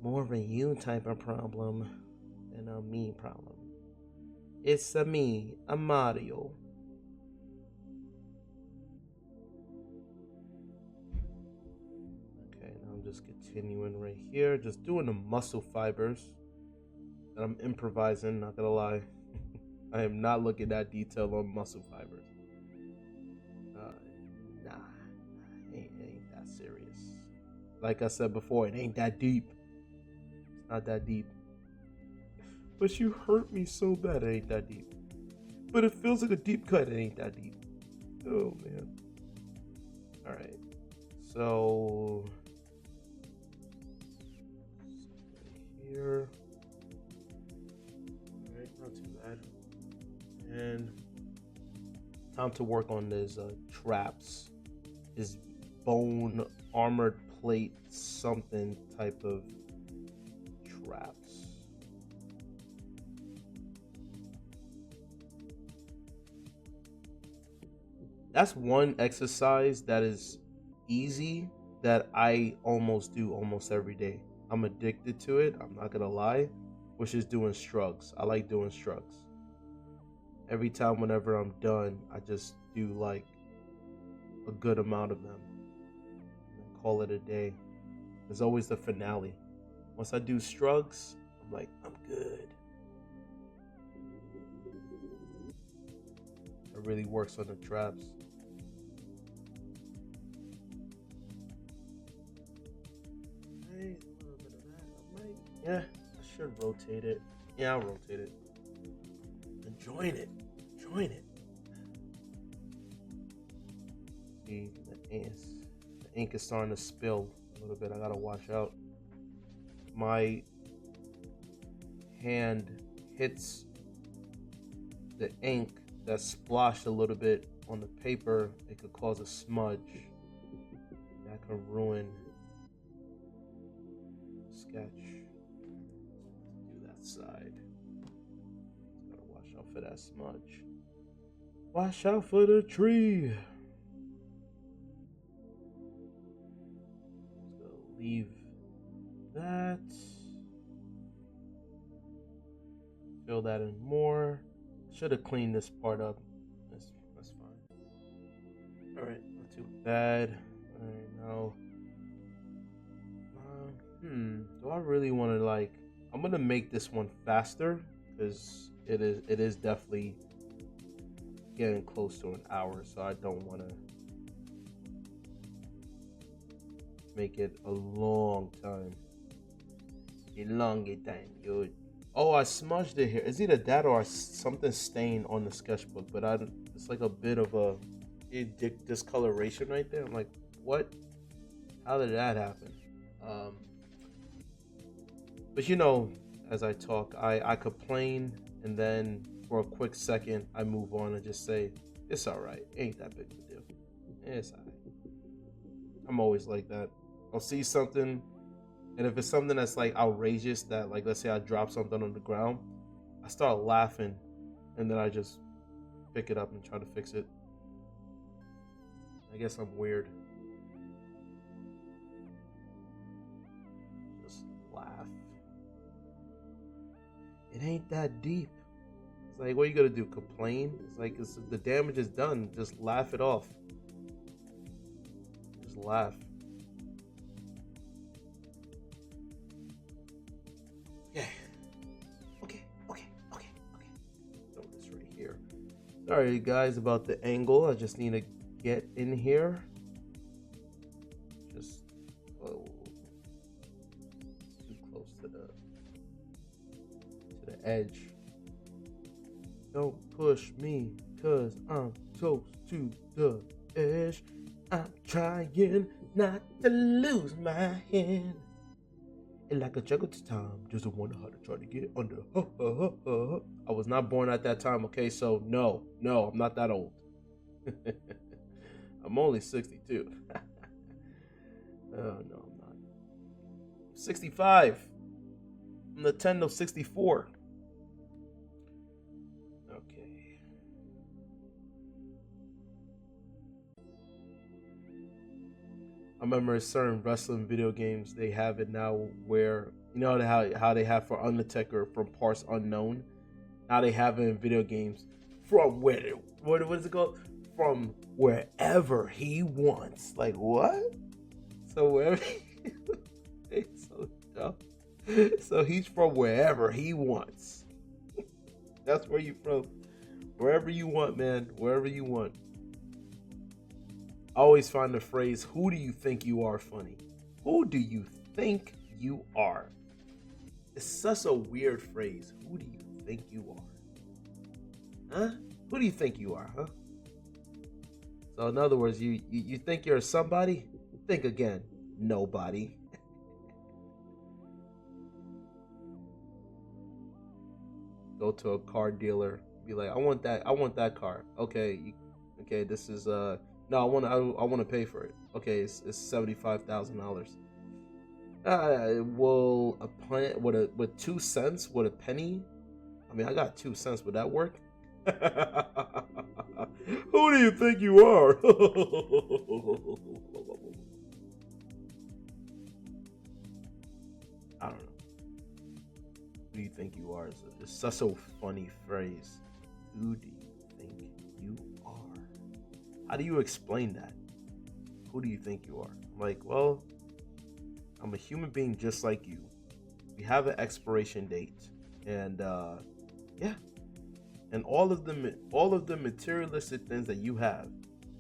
more of a you type of problem than a me problem. It's a me, a Mario. Okay, now I'm just continuing right here, just doing the muscle fibers. and I'm improvising, not gonna lie. I am not looking that detailed on muscle fibers. Nah, ain't that serious. Like I said before, it ain't that deep. It's not that deep. But you hurt me so bad, it ain't that deep. But it feels like a deep cut, it ain't that deep. Oh man. Alright. So here. Alright, not too bad. And time to work on these traps. Is bone armored plate something type of traps. That's one exercise that is easy that I almost do almost every day. I'm addicted to it, I'm not gonna lie, which is doing shrugs. I like doing shrugs. Every time whenever I'm done, I just do like a good amount of them and call it a day. There's always the finale. Once I do shrugs, I'm like, I'm good. It really works on the traps. Right, a little bit of that. Yeah, I should rotate it. Yeah, I'll rotate it. And join it. Join it. See, the ink is starting to spill a little bit. I gotta watch out. My hand hits the ink that splashed a little bit on the paper. It could cause a smudge that could ruin the sketch. Do that side. Gotta watch out for that smudge. Watch out for the tree. Just gonna leave that. Fill that in more. Should have cleaned this part up. That's fine. Alright, not too bad. Alright, now. Do I really want to like? I'm gonna make this one faster because it is definitely getting close to an hour, so I don't want to make it a long time. A longer time, dude. Oh, I smudged it here. It's either that or something stained on the sketchbook, but it's like a bit of a discoloration right there. I'm like, what? How did that happen? But you know, as I talk, I complain, and then for a quick second, I move on and just say, it's all right. Ain't that big of a deal. It's all right. I'm always like that. I'll see something, and if it's something that's like outrageous, that like, let's say I drop something on the ground, I start laughing, and then I just pick it up and try to fix it. I guess I'm weird. Just laugh. It ain't that deep. It's like, what are you gonna do? Complain? It's like, the damage is done. Just laugh it off. Just laugh. Okay. Throw this right here. Sorry, guys, about the angle. I just need to get in here. Just too close to the edge. Don't push me, cause I'm close to the edge. I'm trying not to lose my hand. And like a juggle to time, doesn't wonder how to try to get it under. I was not born at that time, okay? So no, I'm not that old. I'm only 62. Oh, no, I'm not. 65. I'm the 10 of 64. Okay. I remember certain wrestling video games, they have it now where, you know how they have for Undertaker from Parts Unknown? Now they have it in video games from what is it called? From wherever he wants. Like, what? So wherever it's so dumb. So he's from wherever he wants. That's where you from. Wherever you want, man. Wherever you want. I always find the phrase, who do you think you are, funny. Who do you think you are? It's such a weird phrase. Who do you think you are? Huh? Who do you think you are, huh? So in other words, you think you're somebody? Think again. Nobody. Go to a car dealer, be like, I want that car. Okay, okay, this is no, I want to pay for it. Okay, it's $75,000. Will a plant with 2 cents, with a penny? I mean, I got 2 cents. Would that work? Who do you think you are? I don't know. Who do you think you are? It's such a funny phrase. Who do you think you are? How do you explain that? Who do you think you are? I'm like, well, I'm a human being just like you. We have an expiration date, and yeah, and all of the materialistic things that you have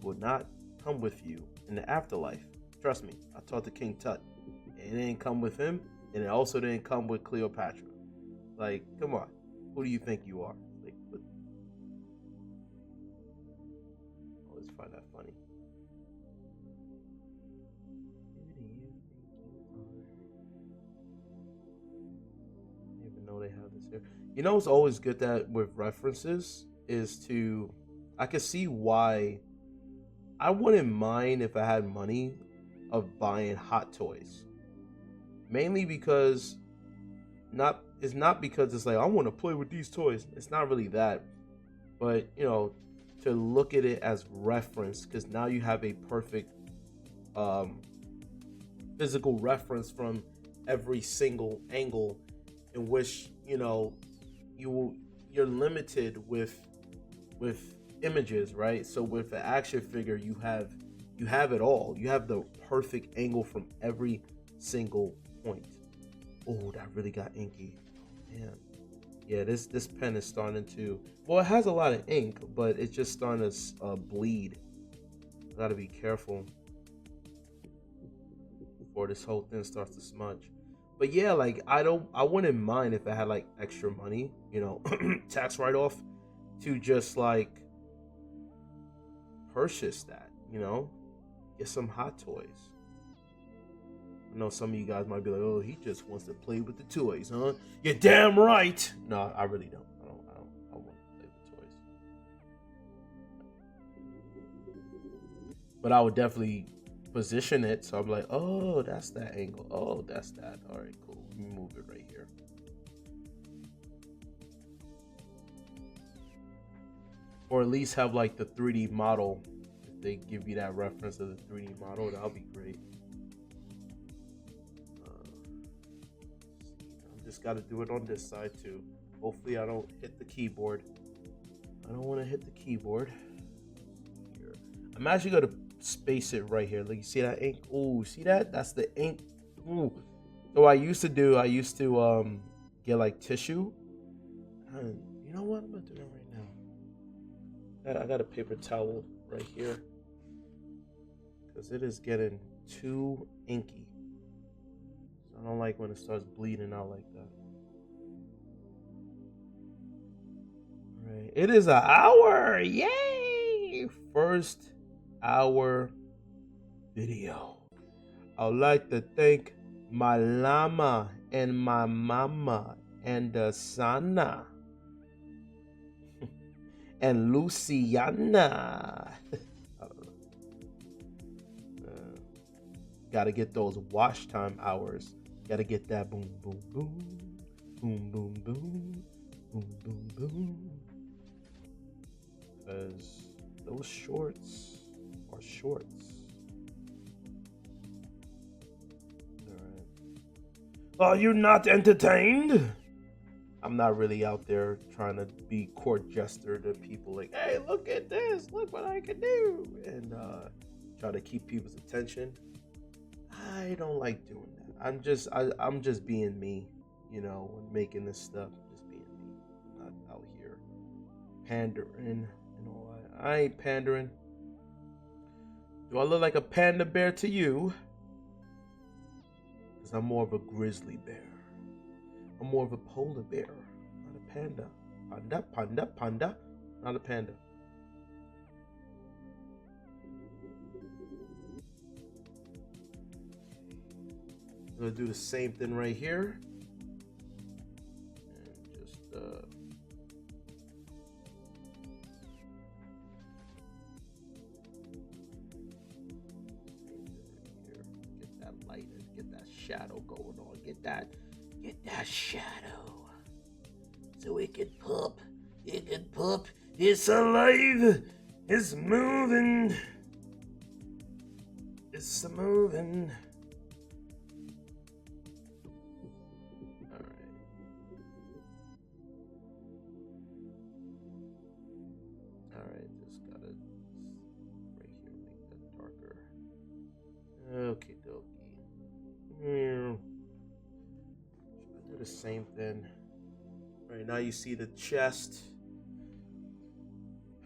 will not come with you in the afterlife. Trust me, I talked to King Tut. It didn't come with him, and it also didn't come with Cleopatra. Like, come on, who do you think you are? Like, what? I always find that funny. Who do you think you are? I didn't even know they have this here. You know, it's always good that with references is to, I can see why I wouldn't mind if I had money of buying Hot Toys. Mainly because it's not because it's like I want to play with these toys. It's not really that, but you know, to look at it as reference, because now you have a perfect physical reference from every single angle, in which you know you're limited with images, right? So with an action figure, you have it all. You have the perfect angle from every single point. Oh, that really got inky. Oh, man. Yeah, this pen is starting to, well, it has a lot of ink, but it's just starting to bleed. Gotta be careful before this whole thing starts to smudge. But yeah, like I wouldn't mind if I had like extra money, you know, tax write-off, to just like purchase that, you know, get some Hot Toys. I know some of you guys might be like, oh, he just wants to play with the toys, huh? You're damn right. No, I really don't. I want to play with toys. But I would definitely position it so I'm like, oh, that's that angle. Oh, that's that. All right, cool. Let me move it right here. Or at least have like the 3D model. If they give you that reference of the 3D model, that'll be great. Just got to do it on this side too. Hopefully I don't hit the keyboard. I don't want to hit the keyboard. Here. I'm actually going to space it right here. Like, you see that ink? Ooh, see that? That's the ink. Ooh. So I used to get like tissue. And you know what? I'm going to do that right now. I got a paper towel right here, because it is getting too inky. I don't like when it starts bleeding out like that. Right. It is an hour. Yay! First hour video. I'd like to thank my llama and my mama and the Sana and Luciana. Gotta get those wash time hours. Gotta get that boom, boom, boom, boom, boom, boom, boom, boom, boom. Because those shorts are shorts. Alright. Are you not entertained? I'm not really out there trying to be court jester to people like, hey, look at this, look what I can do, and try to keep people's attention. I don't like doing that. I'm just being me. you know, when making this stuff. Just being me, not out here pandering and all that. I ain't pandering. Do I look like a panda bear to you? Because I'm more of a grizzly bear. I'm more of a polar bear, not a panda. Panda, panda, panda, not a panda. I'm gonna do the same thing right here. And just get that light and get that shadow going on. Get that shadow. So it can pop. It can pop. It's alive. It's moving. It's moving. Alright, just gotta right here make that darker. Okay, dokie. I do the same thing. Alright, now you see the chest.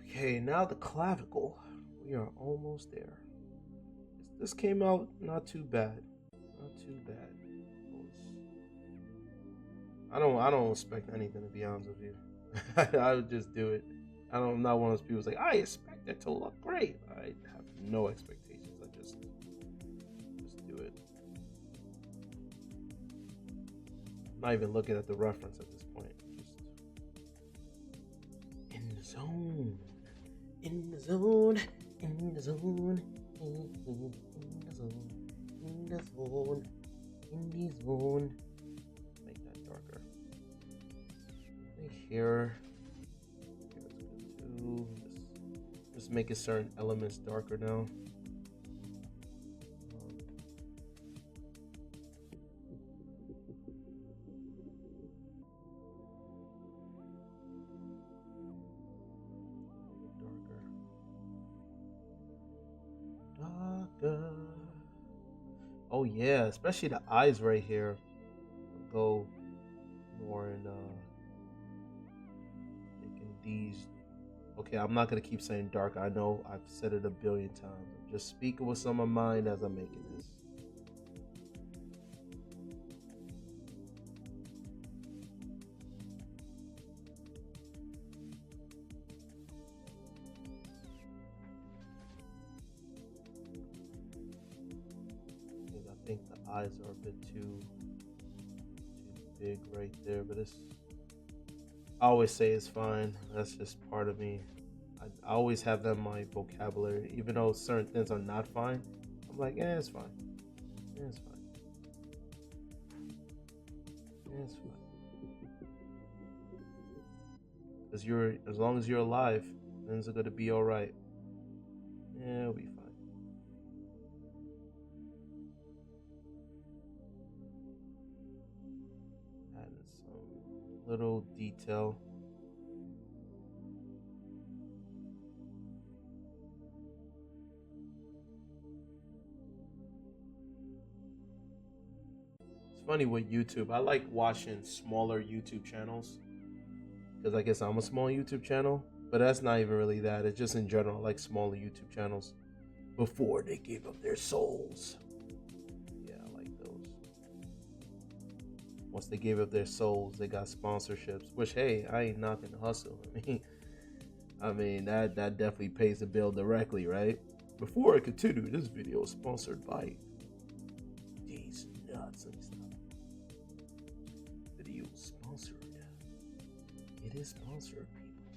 Okay, now the clavicle. We are almost there. This came out not too bad. Not too bad. I don't expect anything, to be honest with you. I would just do it. I'm not one of those people who's like, I expect it to look great. I have no expectations. I just do it. I'm not even looking at the reference at this point. Just in the zone. In the zone. In the zone. In the zone. In the zone. In the zone. Make that darker. Right here. Just making certain elements darker now. Darker. Oh yeah, especially the eyes right here. Go more in making these. Okay, I'm not gonna keep saying dark. I know I've said it a billion times. I'm just speaking what's on my mind as I'm making this. I think the eyes are a bit too big right there, but it's. I always say it's fine. That's just part of me. I always have that in my vocabulary. Even though certain things are not fine, I'm like, it's fine. It's fine. It's fine. Because as long as you're alive, things are gonna be alright. Yeah, it'll be fine. Adding some little detail. Funny with YouTube, I like watching smaller YouTube channels because I guess I'm a small YouTube channel, but that's not even really that. It's just in general, I like smaller YouTube channels before they gave up their souls. Yeah, I like those. Once they gave up their souls, they got sponsorships, which, hey, I ain't knocking the hustle. I mean that definitely pays the bill directly, right? Before I continue, this video is sponsored by these nuts and stuff. Sponsored. It is sponsored, people.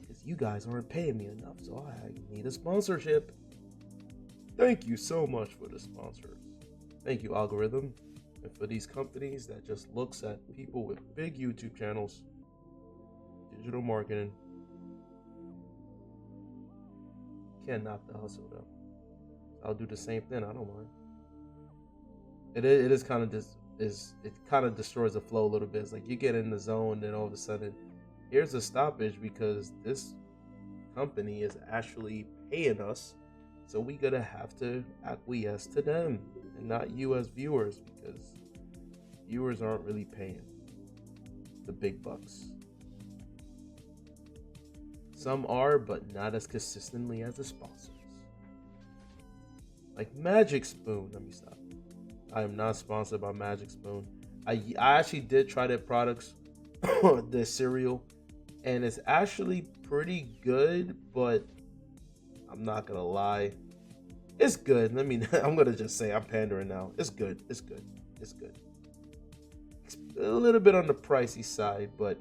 Because you guys aren't paying me enough, so I need a sponsorship. Thank you so much for the sponsors. Thank you, algorithm. And for these companies that just looks at people with big YouTube channels, digital marketing. Can't knock the hustle though. I'll do the same thing. I don't mind. It is kind of just. It kind of destroys the flow a little bit. It's like you get in the zone, then all of a sudden, here's a stoppage because this company is actually paying us, so we gotta have to acquiesce to them and not you as viewers, because viewers aren't really paying. the big bucks. Some are, but not as consistently as the sponsors. Like Magic Spoon. Let me stop. I am not sponsored by Magic Spoon. I actually did try their products, their cereal, and it's actually pretty good, but I'm not gonna lie. It's good. I'm gonna just say I'm pandering now. It's good. It's good. It's good. It's a little bit on the pricey side, but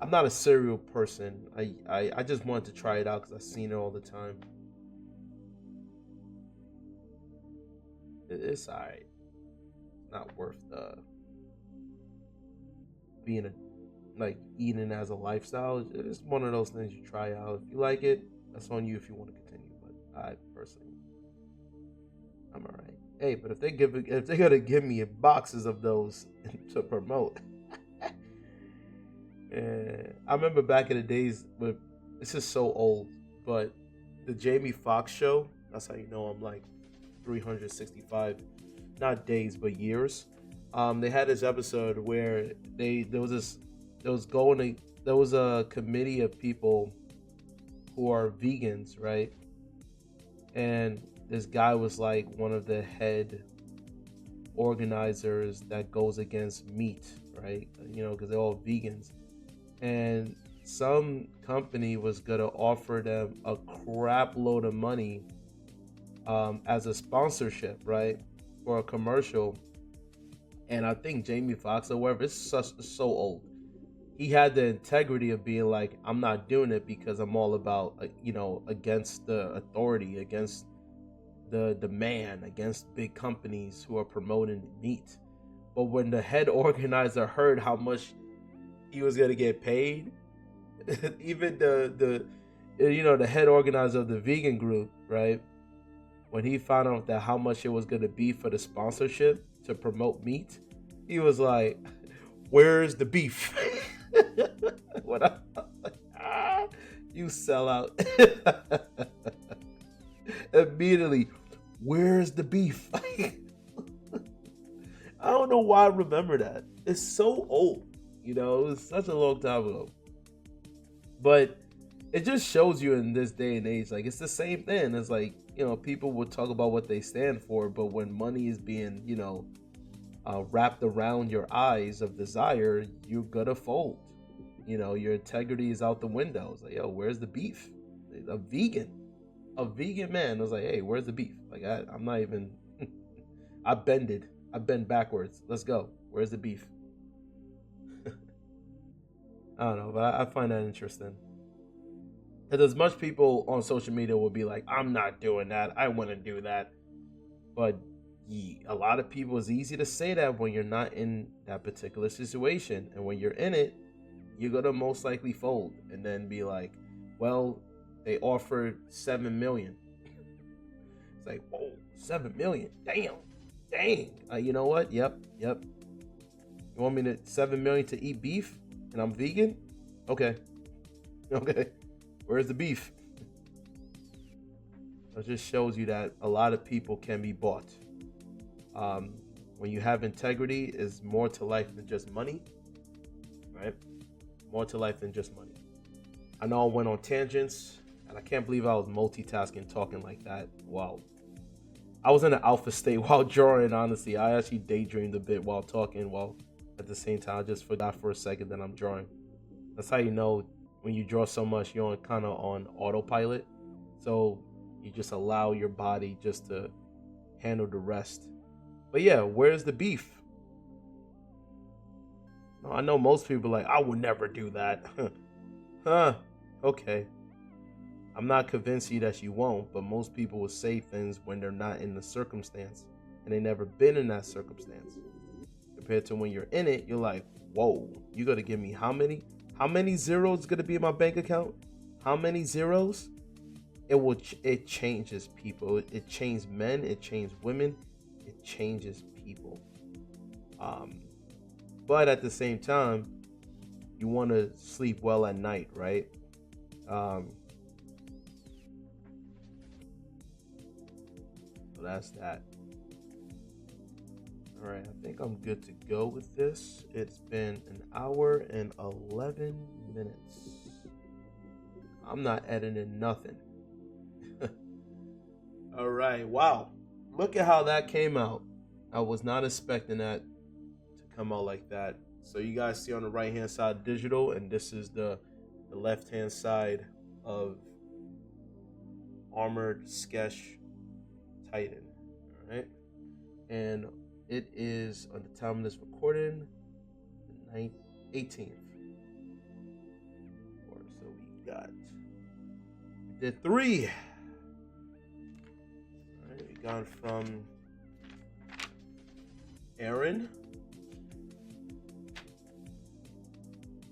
I'm not a cereal person. I just wanted to try it out because I've seen it all the time. It's alright. Not worth being eating as a lifestyle. It's one of those things you try out. If you like it, that's on you if you want to continue. But I personally, I'm alright. Hey, but if they're gonna give me boxes of those to promote, I remember back in the days, but this is so old, but the Jamie Foxx show. That's how you know I'm like 365, not days but years. They had this episode where there was a committee of people who are vegans, right? And this guy was like one of the head organizers that goes against meat, right? You know, because they're all vegans. And some company was gonna offer them a crap load of money as a sponsorship, right, for a commercial. And I think Jamie Foxx or whatever, it's so old. He had the integrity of being like, I'm not doing it because I'm all about, against the authority, against the man, against big companies who are promoting meat. But when the head organizer heard how much he was gonna get paid, even the head organizer of the vegan group, right? When he found out that how much it was gonna be for the sponsorship to promote meat, he was like, "Where's the beef?" What I was like, you sell out. Immediately, where's the beef? I don't know why I remember that. It's so old. It was such a long time ago. But it just shows you in this day and age, like, it's the same thing. It's like, people will talk about what they stand for, but when money is being, wrapped around your eyes of desire, you're gonna fold. Your integrity is out the window. It's like, yo, where's the beef? A vegan man was like, hey, where's the beef? Like, I'm not even, I bend backwards. Let's go. Where's the beef? I don't know, but I find that interesting. Because as much people on social media will be like, I'm not doing that. I wouldn't do that. But a lot of people, it's easy to say that when you're not in that particular situation. And when you're in it, you're going to most likely fold and then be like, well, they offered 7 million. It's like, whoa, 7 million. Dang. You know what? Yep. You want me to 7 million to eat beef and I'm vegan? Okay. Where's the beef? It just shows you that a lot of people can be bought. When you have integrity, is more to life than just money, right? More to life than just money. I know I went on tangents, and I can't believe I was multitasking, talking like that. Wow. I was in an alpha state while drawing, honestly. I actually daydreamed a bit while talking, while at the same time I just forgot for a second that I'm drawing. That's how you know when you draw so much, you're kind of on autopilot. So you just allow your body just to handle the rest. But yeah, where's the beef? I know most people are like, I would never do that. Okay. I'm not convinced you that you won't, but most people will say things when they're not in the circumstance and they never been in that circumstance. Compared to when you're in it, you're like, whoa, you gotta give me how many? How many zeros gonna be in my bank account? How many zeros? It changes people. It changes men. It changes women. It changes people. But at the same time, you want to sleep well at night, right? So that's that. All right, I think I'm good to go with this. It's been an hour and 11 minutes. I'm not editing nothing. All right, wow. Look at how that came out. I was not expecting that to come out like that. So you guys see on the right hand side digital, and this is the left hand side of Armored Sketch Titan. All right, and it is on the time of this recording, the 18th. So we did 3. All right, we got from Aaron,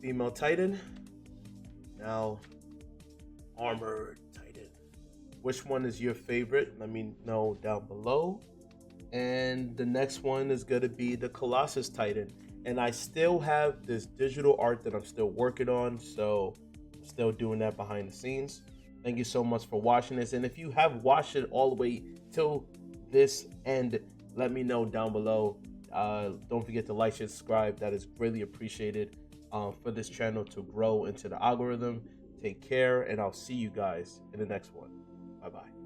female Titan. Now Armored Titan. Which one is your favorite? Let me know down below. And the next one is going to be the Colossus Titan. And I still have this digital art that I'm still working on, so I'm still doing that behind the scenes. Thank you so much for watching this. And if you have watched it all the way till this end, let me know down below. Don't forget to like, share, subscribe. That is greatly appreciated for this channel to grow into the algorithm. Take care, and I'll see you guys in the next one. Bye-bye.